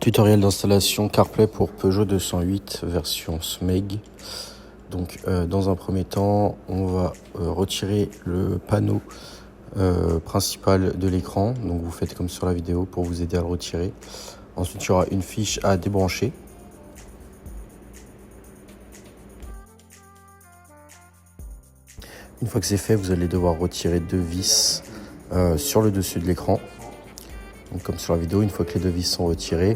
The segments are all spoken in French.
Tutoriel d'installation CarPlay pour Peugeot 208 version SMEG. Donc dans un premier temps, on va retirer le panneau principal de l'écran. Donc vous faites comme sur la vidéo pour vous aider à le retirer. Ensuite, il y aura une fiche à débrancher. Une fois que c'est fait, vous allez devoir retirer deux vis sur le dessus de l'écran. Donc comme sur la vidéo, une fois que les deux vis sont retirées,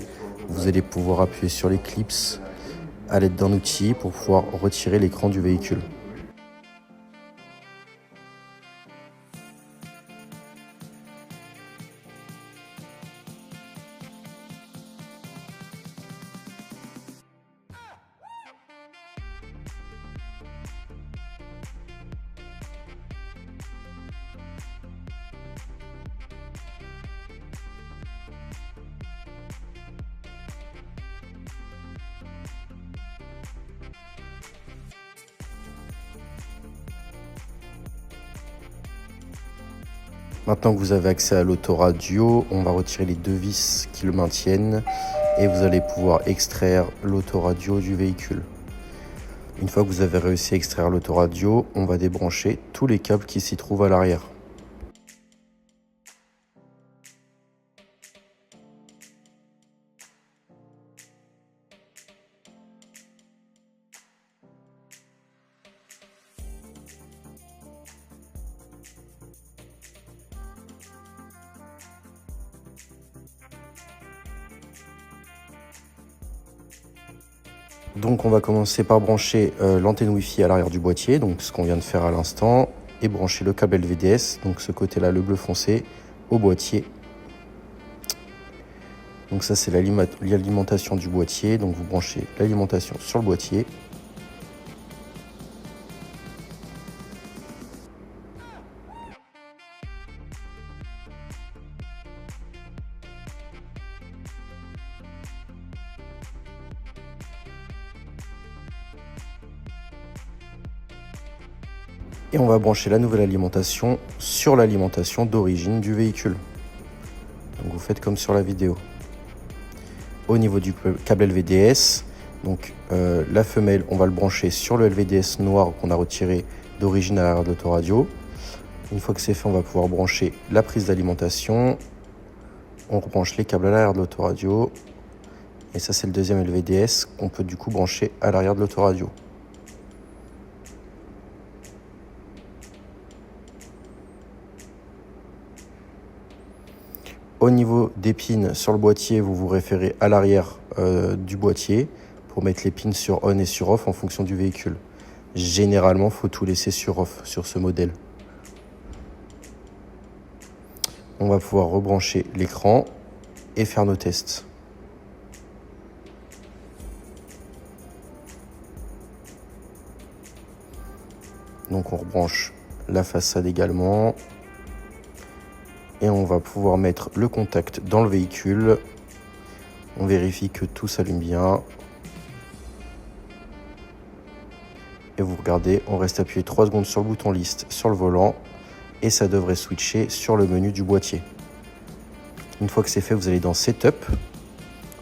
vous allez pouvoir appuyer sur les clips à l'aide d'un outil pour pouvoir retirer l'écran du véhicule. Maintenant que vous avez accès à l'autoradio, on va retirer les deux vis qui le maintiennent et vous allez pouvoir extraire l'autoradio du véhicule. Une fois que vous avez réussi à extraire l'autoradio, on va débrancher tous les câbles qui s'y trouvent à l'arrière. Donc on va commencer par brancher l'antenne Wi-Fi à l'arrière du boîtier, donc ce qu'on vient de faire à l'instant, et brancher le câble LVDS, donc ce côté-là, le bleu foncé, au boîtier. Donc ça c'est l'alimentation du boîtier, donc vous branchez l'alimentation sur le boîtier. Et on va brancher la nouvelle alimentation sur l'alimentation d'origine du véhicule. Donc vous faites comme sur la vidéo. Au niveau du câble LVDS, donc la femelle, on va le brancher sur le LVDS noir qu'on a retiré d'origine à l'arrière de l'autoradio. Une fois que c'est fait, on va pouvoir brancher la prise d'alimentation. On rebranche les câbles à l'arrière de l'autoradio. Et ça, c'est le deuxième LVDS qu'on peut du coup brancher à l'arrière de l'autoradio. Au niveau des pins sur le boîtier, vous vous référez à l'arrière du boîtier pour mettre les pins sur on et sur off en fonction du véhicule. Généralement, il faut tout laisser sur off sur ce modèle. On va pouvoir rebrancher l'écran et faire nos tests. Donc on rebranche la façade également. Et on va pouvoir mettre le contact dans le véhicule. On vérifie que tout s'allume bien. Et vous regardez, on reste appuyé 3 secondes sur le bouton list sur le volant. Et ça devrait switcher sur le menu du boîtier. Une fois que c'est fait, vous allez dans Setup,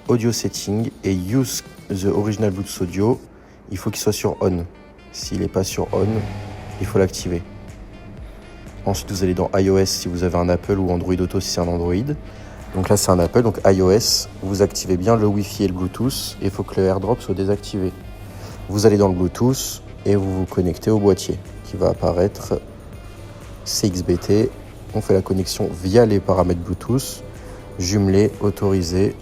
Audio Setting et Use the Original Bluetooth Audio. Il faut qu'il soit sur On. S'il n'est pas sur On, il faut l'activer. Ensuite, vous allez dans iOS si vous avez un Apple ou Android Auto si c'est un Android. Donc là, c'est un Apple, donc iOS. Vous activez bien le Wi-Fi et le Bluetooth. Et il faut que le AirDrop soit désactivé. Vous allez dans le Bluetooth et vous vous connectez au boîtier qui va apparaître CXBT. On fait la connexion via les paramètres Bluetooth. Jumelé, autorisé.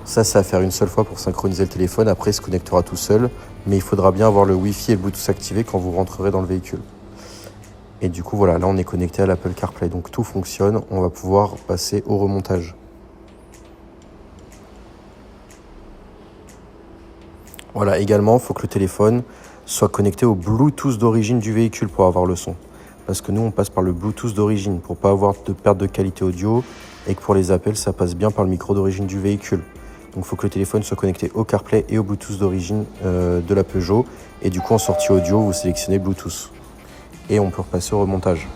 Ça, c'est à faire une seule fois pour synchroniser le téléphone. Après, il se connectera tout seul. Mais il faudra bien avoir le Wi-Fi et le Bluetooth activés quand vous rentrerez dans le véhicule. Et du coup, voilà, là, on est connecté à l'Apple CarPlay. Donc, tout fonctionne. On va pouvoir passer au remontage. Voilà, également, il faut que le téléphone soit connecté au Bluetooth d'origine du véhicule pour avoir le son. Parce que nous, on passe par le Bluetooth d'origine pour ne pas avoir de perte de qualité audio et que pour les appels, ça passe bien par le micro d'origine du véhicule. Donc, il faut que le téléphone soit connecté au CarPlay et au Bluetooth d'origine de la Peugeot. Et du coup, en sortie audio, vous sélectionnez Bluetooth. Et on peut repasser au remontage.